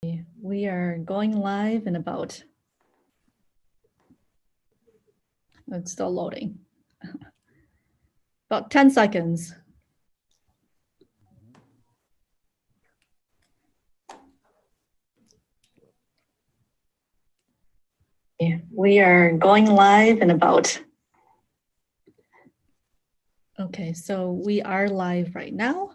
We are going live in about, it's still loading, about 10 seconds. We are going live in about, okay, so we are live right now.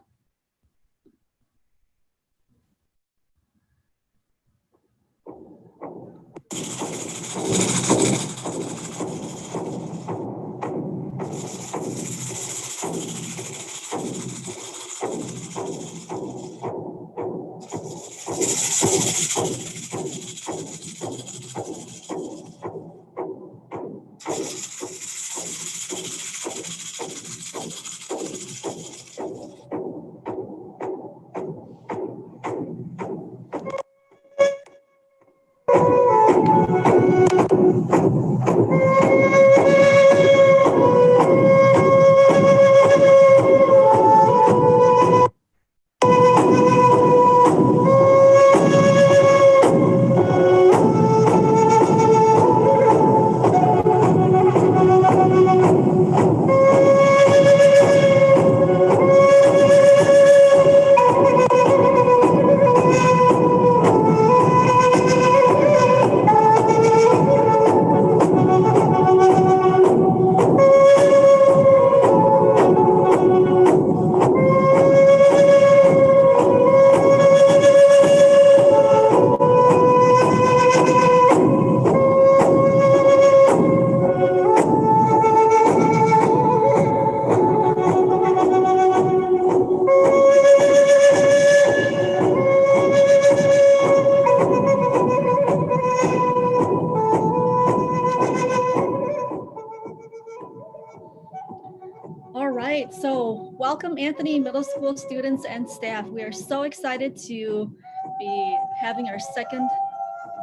All right, so welcome Anthony Middle School students and staff. We are so excited to be having our second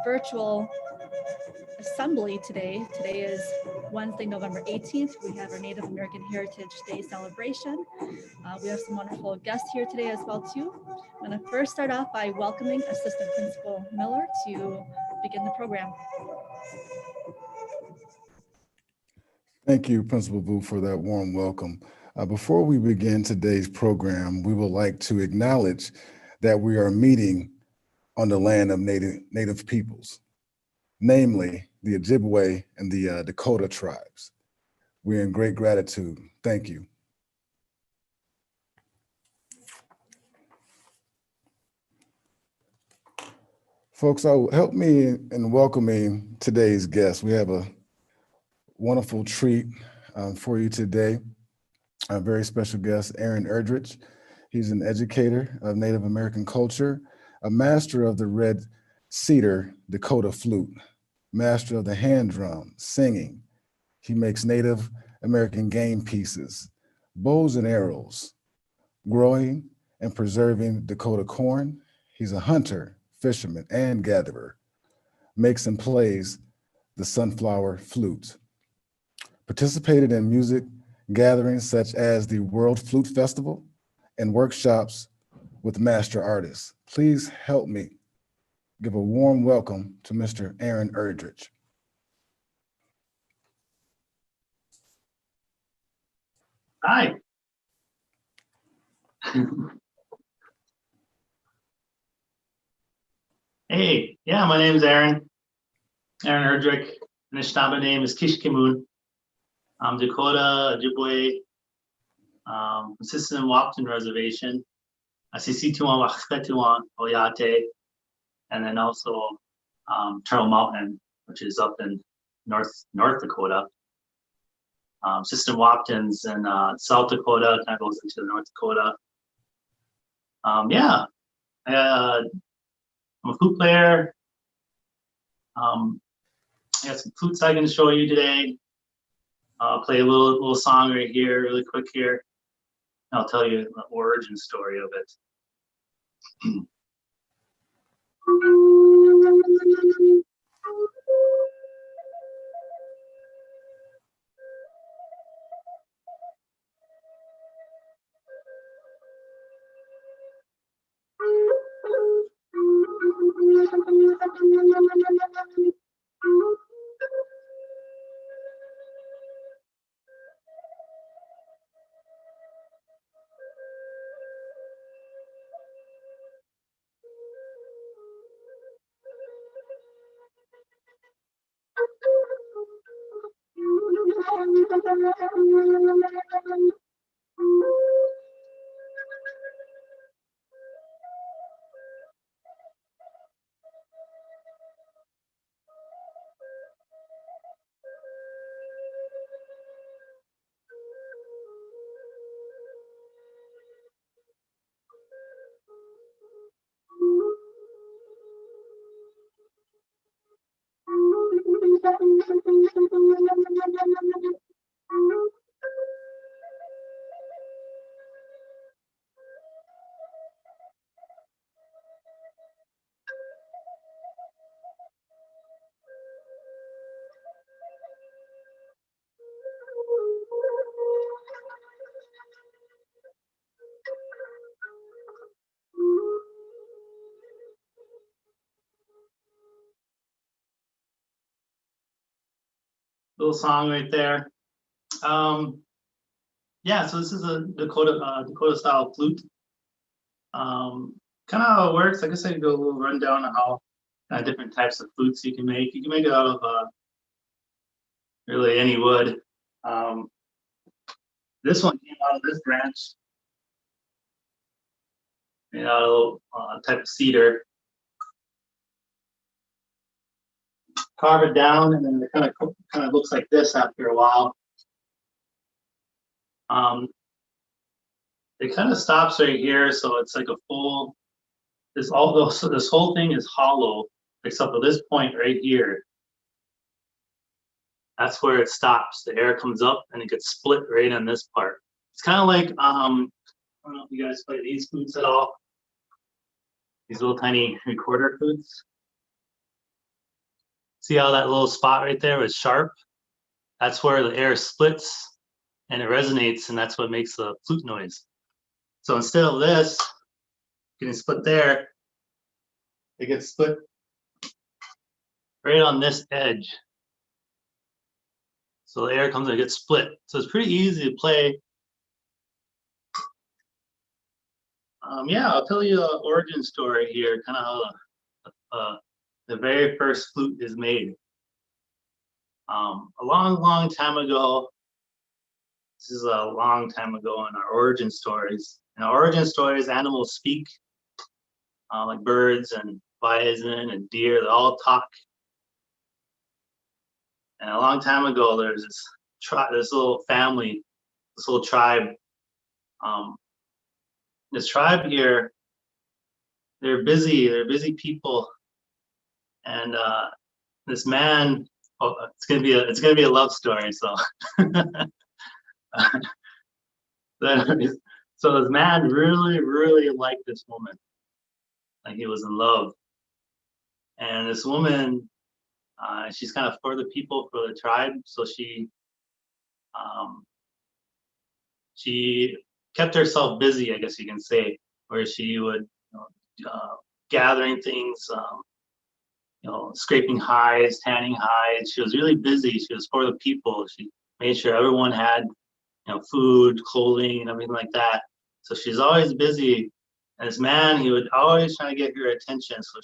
virtual assembly today. Today is Wednesday, November 18th. We have our Native American Heritage Day celebration. We have some wonderful guests here today as well too. I'm gonna first start off by welcoming Assistant Principal Miller to begin the program. Thank you, Principal Vu, for that warm welcome. Before we begin today's program, we would like to acknowledge that we are meeting on the land of Native peoples, namely the Ojibwe and the Dakota tribes. We're in great gratitude. Thank you. Folks, help me in welcoming today's guests. We have a wonderful treat for you today. A very special guest, Aaron Erdrich. He's an educator of Native American culture, a master of the Red Cedar Dakota flute, master of the hand drum, singing. He makes Native American game pieces, bows and arrows, growing and preserving Dakota corn. He's a hunter, fisherman, and gatherer, makes and plays the sunflower flute. Participated in music gatherings such as the World Flute Festival and workshops with master artists. Please help me give a warm welcome to Mr. Aaron Erdrich. Hi. Hey, yeah, my name is Aaron Erdrich. Anishinaabe name is Kishkimun. I'm Dakota, Ojibwe, Assistant Wapton Reservation, Asisituan Wachketuan Oyate, and then also Turtle Mountain, which is up in North Dakota. Assistant Waptons in South Dakota, kind of goes into North Dakota. Yeah, I'm a flute player. I got some flutes I can show you today. I'll play a little song right here, really quick here. I'll tell you the origin story of it. Little song right there. Yeah, so this is a Dakota style flute. Kind of how it works. I guess I could do a little rundown on how different types of flutes you can make. You can make it out of really any wood. This one came out of this branch, made out of a type of cedar. Carve it down, and then it kind of looks like this after a while. It kind of stops right here, so it's like a full. This whole thing is hollow, except for this point right here. That's where it stops. The air comes up and it gets split right on this part. It's kind of like I don't know if you guys play these flutes at all. These little tiny recorder flutes. See how that little spot right there is sharp? That's where the air splits and it resonates, and that's what makes the flute noise. So instead of this getting split there, it gets split right on this edge. So the air comes and gets split. So it's pretty easy to play. Yeah, I'll tell you an origin story here, kind of how the very first flute is made. A long time ago, this is a long time ago in our origin stories. In our origin stories, animals speak, like birds and bison and deer, they all talk. And a long time ago, there's this little family, this little tribe. This tribe here, they're busy people. And this man, it's gonna be a love story. So, so this man really liked this woman, like he was in love. And this woman, she's kind of for the people, for the tribe. So she kept herself busy, I guess you can say, where she would gathering things. Scraping hides, tanning hides. She was really busy. She was for the people. She made sure everyone had, food, clothing, and everything like that. So she's always busy. And this man, he would always try to get her attention. So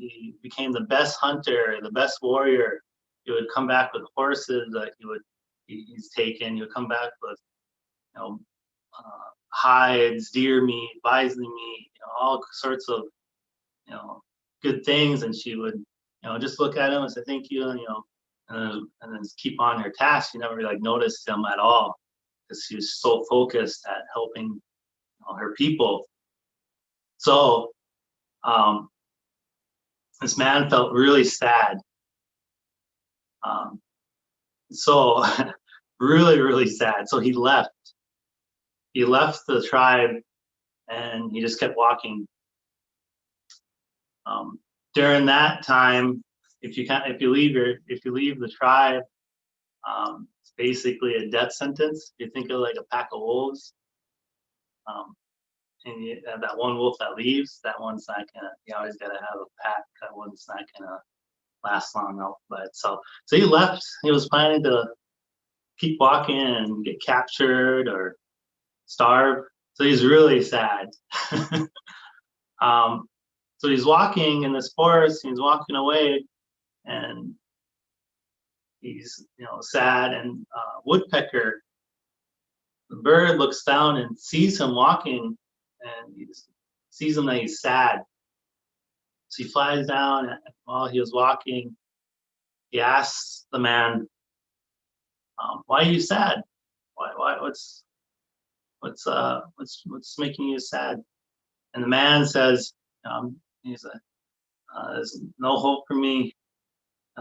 he became the best hunter, the best warrior. He would come back with horses that he's taken. He would come back with, hides, deer meat, bison meat, all sorts of, good things. And she would, just look at him and say, thank you. And, and then keep on her task. She never really noticed him at all because she was so focused at helping her people. So this man felt really sad. So really sad. So he left. He left the tribe and he just kept walking. During that time, if you leave the tribe, it's basically a death sentence. You think of like a pack of wolves, and that one wolf that leaves, that one's not gonna. You always gotta have a pack. That one's not gonna last long out. But so he left. He was planning to keep walking and get captured or starve. So he's really sad. So he's walking in this forest, he's walking away, and he's sad. And woodpecker, the bird, looks down and sees him walking, and he sees him that he's sad. So he flies down, and while he was walking, he asks the man, "Why are you sad? Why? What's making you sad?" And the man says, there's no hope for me.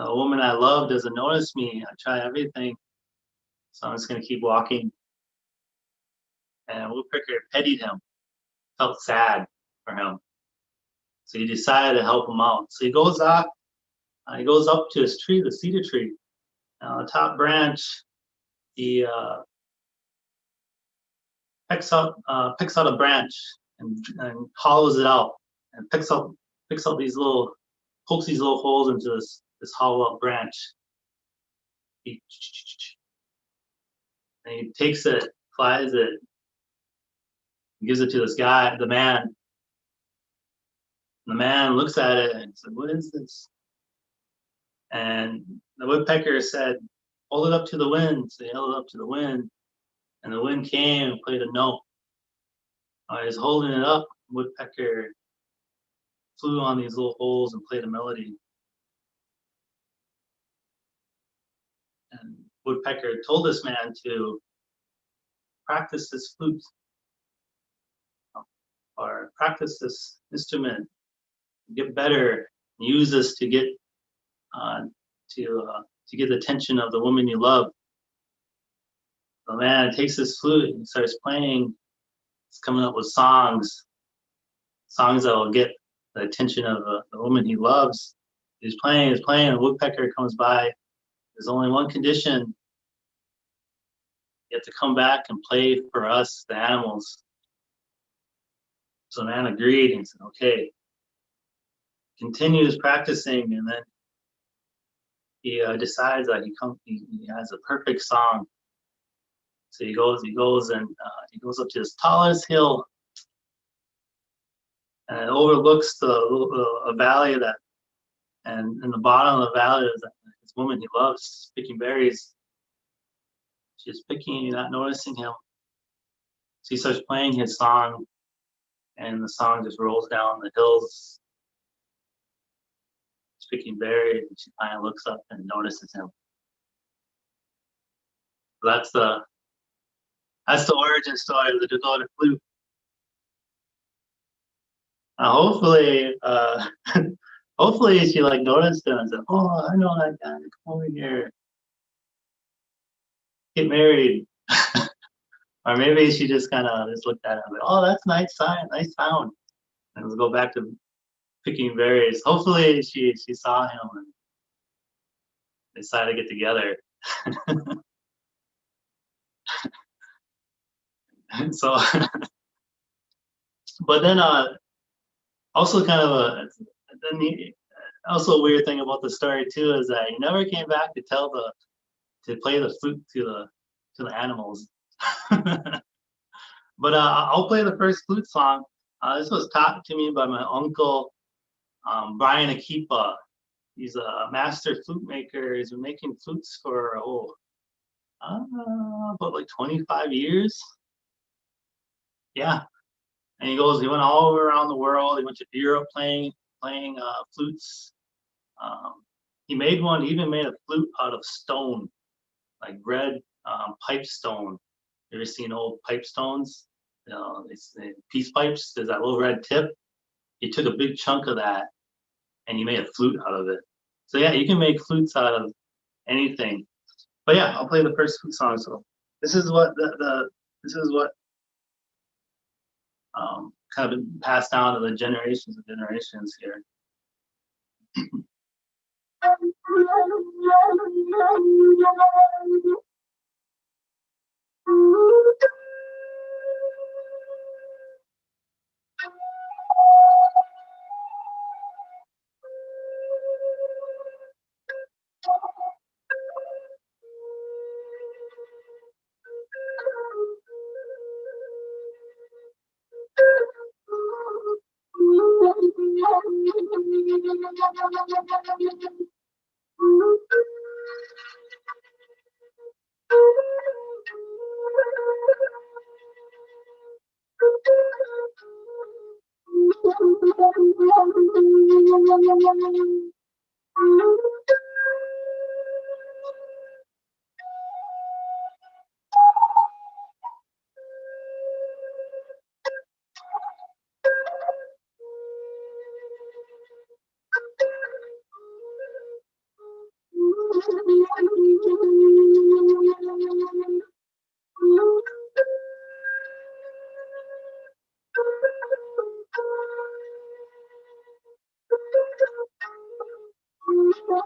A woman I love doesn't notice me. I try everything. So I'm just gonna keep walking. And Woodpecker pitied him, felt sad for him. So he decided to help him out. So he goes up to his tree, the cedar tree. And on the top branch, he picks out a branch and hollows it out and picks out these little, pokes these little holes into this hollow out branch. And he takes it, flies it, gives it to this guy, the man. And the man looks at it and said, "What is this?" And the woodpecker said, "Hold it up to the wind." So he held it up to the wind, and the wind came and played a note. While he was holding it up, woodpecker flew on these little holes and played a melody. And woodpecker told this man to practice this flute or practice this instrument, get better, use this to get the attention of the woman you love. The man takes his flute and starts playing. He's coming up with songs that will get the attention of the woman he loves. He's playing, and a woodpecker comes by. There's only one condition. You have to come back and play for us, the animals. So the man agreed and said, okay. Continues practicing, and then he decides that he has a perfect song. So he goes up to his tallest hill, and it overlooks a valley and in the bottom of the valley is this woman he loves picking berries. She's picking, not noticing him. So he starts playing his song, and the song just rolls down the hills. She's picking berries, and she finally looks up and notices him. So that's the origin story of the Dakota flute. Hopefully she like noticed him and said, "Oh, I know that guy. Come over here, get married." Or maybe she just kind of just looked at him like, "Oh, that's nice sound," and we'll go back to picking berries. Hopefully she saw him and decided to get together. And so, but then also kind of also a weird thing about the story too is that he never came back to play the flute to the animals. But I'll play the first flute song. This was taught to me by my uncle, Brian Akipa. He's a master flute maker. He's been making flutes for about like 25 years. Yeah, and he went all around the world. He went to Europe playing flutes. He even made a flute out of stone, like red pipe stone. You ever seen old pipe stones? It's peace pipes. There's that little red tip. He took a big chunk of that and he made a flute out of it. So yeah, you can make flutes out of anything. But yeah, I'll play the first flute song. So this is what kind of been passed down to the generations and generations here. So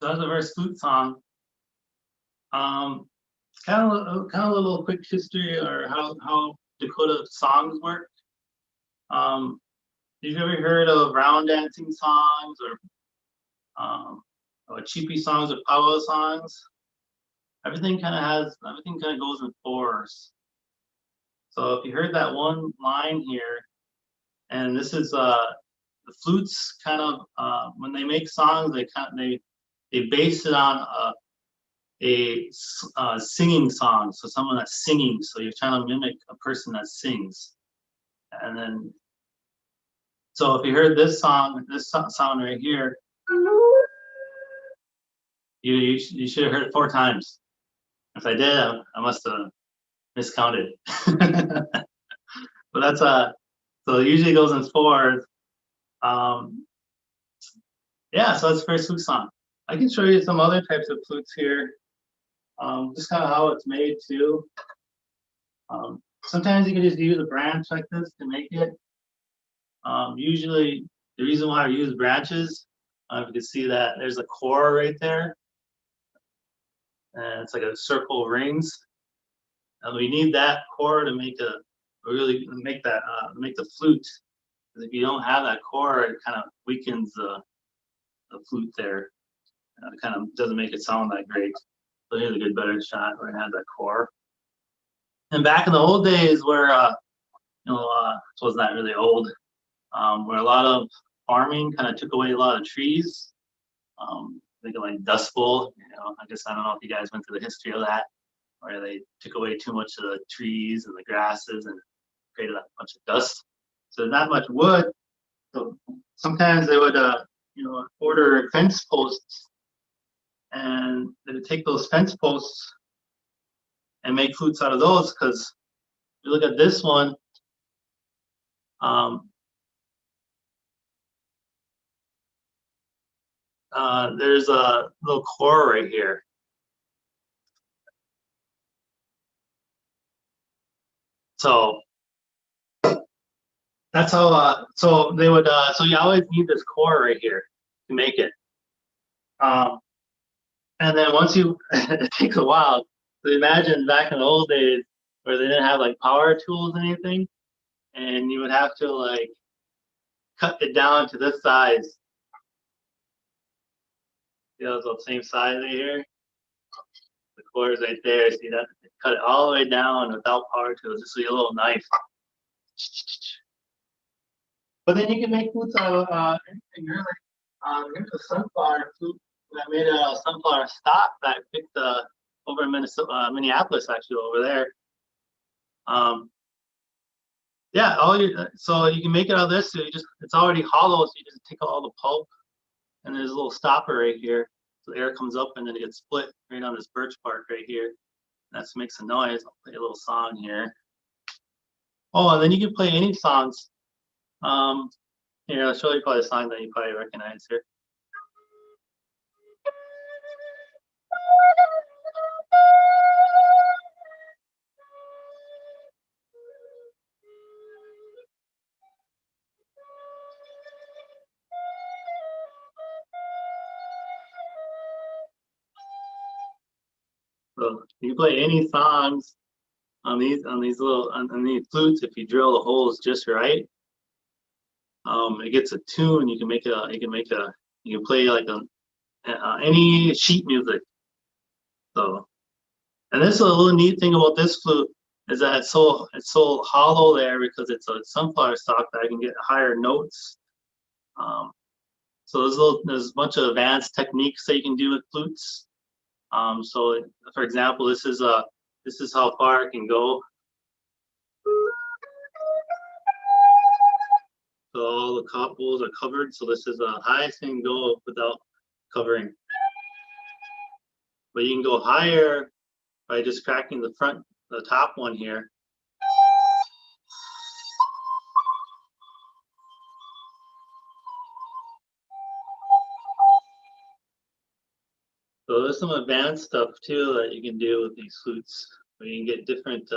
that's a verse flute song. Kind of a little quick history or how Dakota songs work. Have you ever heard of round dancing songs or cheapy songs or powwow songs? Everything kind of goes in fours. So if you heard that one line here, and this is the flutes kind of when they make songs, they base it on a singing song. So someone that's singing. So you're trying to mimic a person that sings. And then, so if you heard this sound right here, you should have heard it 4 times. If I did, I must have miscounted. But that's so it usually goes in 4s. Yeah, so that's a very flute song. I can show you some other types of flutes here. Just kind of how it's made too. Sometimes you can just use a branch like this to make it. Usually, the reason why I use branches, if you can see that there's a core right there, and it's like a circle of rings. And we need that core to make make the flute. Because if you don't have that core, it kind of weakens the flute there. It kind of doesn't make it sound that great. So here's a good better shot where it has that core. And back in the old days where, it was not really old, where a lot of farming kind of took away a lot of trees. Thinking like Dust Bowl, I guess I don't know if you guys went through the history of that, where they took away too much of the trees and the grasses and created a bunch of dust. So not much wood. So sometimes they would, order fence posts, and they would take those fence posts and make flutes out of those. Because if you look at this one, there's a little core right here. So that's how. So they would. So you always need this core right here to make it. And then once it takes a while. So imagine back in the old days where they didn't have like power tools or anything, and you would have to like cut it down to this size. It's the same size right here. The core is right there. See that? Cut it all the way down without power tools, just with a little knife. But then you can make flutes out of anything really. Here's a sunflower flute that made a sunflower stock that I picked over in Minneapolis, actually over there. Yeah, so you can make it out of this. So it's already hollow, so you just take out all the pulp, and there's a little stopper right here, so the air comes up and then it gets split right on this birch bark right here. That makes a noise. I'll play a little song here. Oh, and then you can play any songs. Here, I'll show you probably a song that you probably recognize here. So you can play any songs on these little on these flutes if you drill the holes just right. It gets a tune. You can play like any sheet music. So, and this is a little neat thing about this flute is that it's so hollow there because it's a sunflower stalk that I can get higher notes. So there's a bunch of advanced techniques that you can do with flutes. So for example, this is how far it can go. So all the couples are covered. So this is the highest you can go without covering. But you can go higher by just cracking the top one here. So there's some advanced stuff too that you can do with these flutes, where you can get different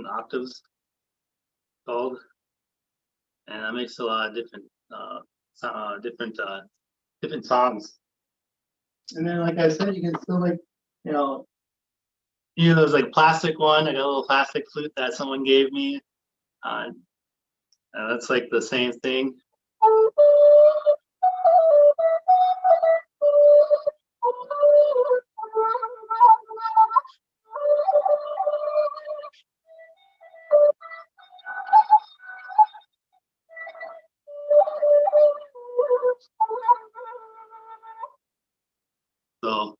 octaves called, and that makes a lot of different songs. And then, like I said, you can still there's like plastic one. I got a little plastic flute that someone gave me, and that's like the same thing. So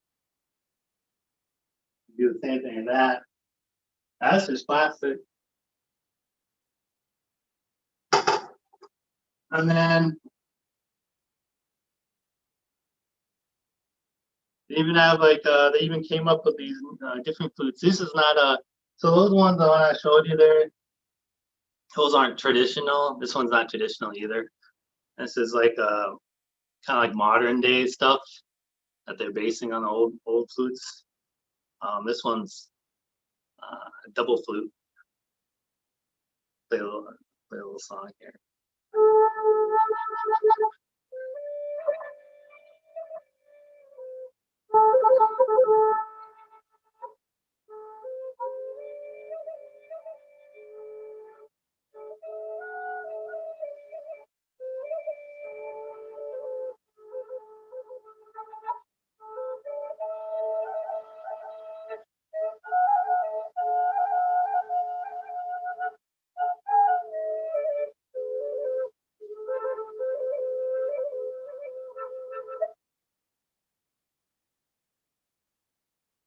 do the same thing in that. That's just plastic. And then they even have they even came up with these different flutes. This is not so those ones that I showed you there, those aren't traditional. This one's not traditional either. This is like kind of like modern day stuff that they're basing on the old flutes. This one's a double flute. Play a little song here.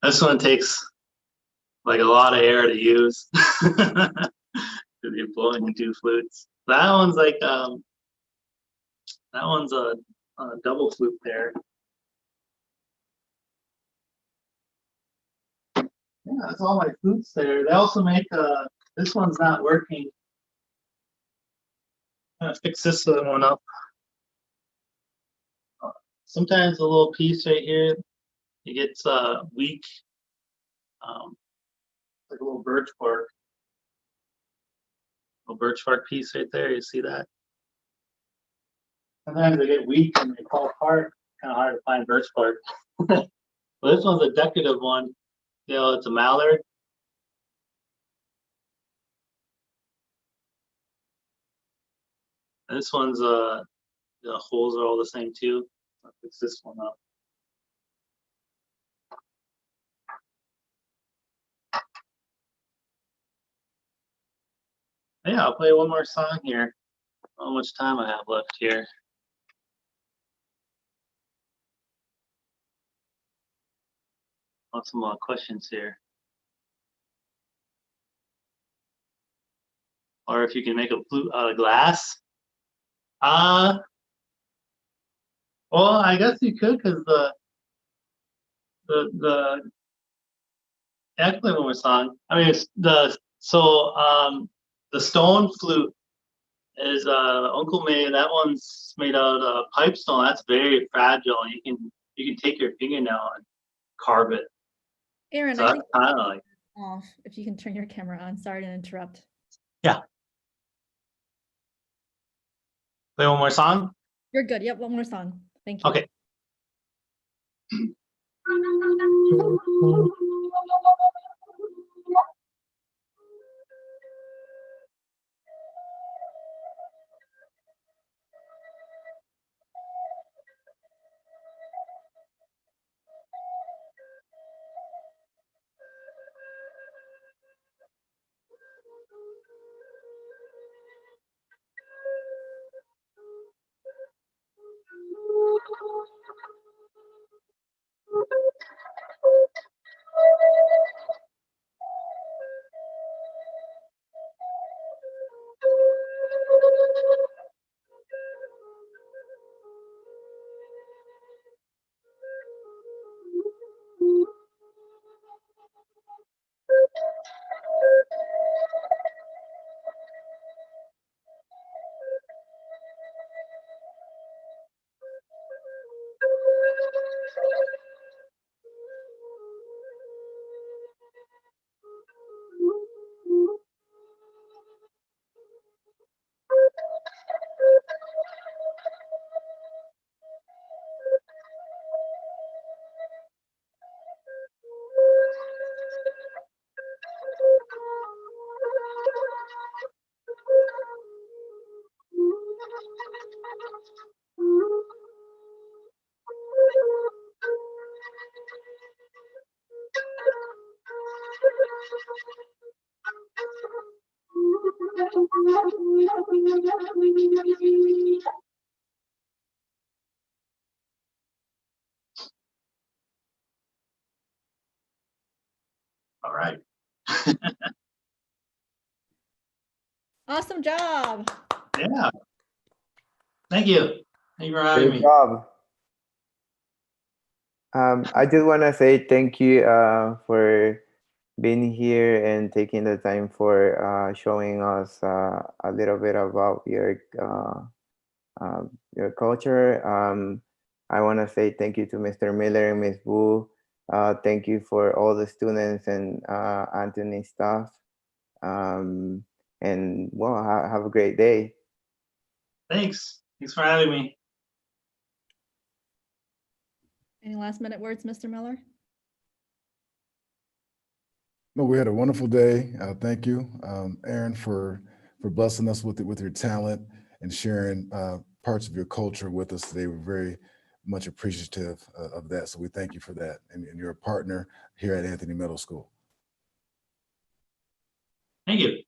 This one takes like a lot of air to use because you're blowing into flutes. That one's like that one's a double flute there. Yeah, that's all my flutes there. They also make this one's not working. I'm gonna fix this one up. Sometimes a little piece right here, it gets weak. Like a little birch bark piece right there. You see that? Sometimes they get weak and they fall apart. Kind of hard to find birch bark. But this one's a decorative one. You know, it's a mallard. And this one's the holes are all the same too. I'll fix this one up. Yeah, I'll play one more song here. How much time I have left here? Some questions here. Or if you can make a flute out of glass. Well, I guess you could, because actually one more song. I mean, it's the stone flute is Uncle made. That one's made out of pipestone. That's very fragile. You can take your fingernail and carve it. Aaron, So I that's think kind of like off. If you can turn your camera on. Sorry to interrupt. yeah. Play one more song. You're good. Yep, one more song. Thank you. Okay. All right. Awesome job. Yeah. Thank you. Thank you for having Great me. job. I just want to say thank you for being here and taking the time for showing us a little bit about your culture. I want to say thank you to Mr. Miller and Ms. Wu. Thank you for all the students and Anthony staff. And well, have a great day. Thanks. Thanks for having me. Any last minute words, Mr. Miller? No, we had a wonderful day. Thank you, Aaron, for blessing us with your talent and sharing parts of your culture with us today. We're very much appreciative of that. So we thank you for that. And you're a partner here at Anthony Middle School. Thank you.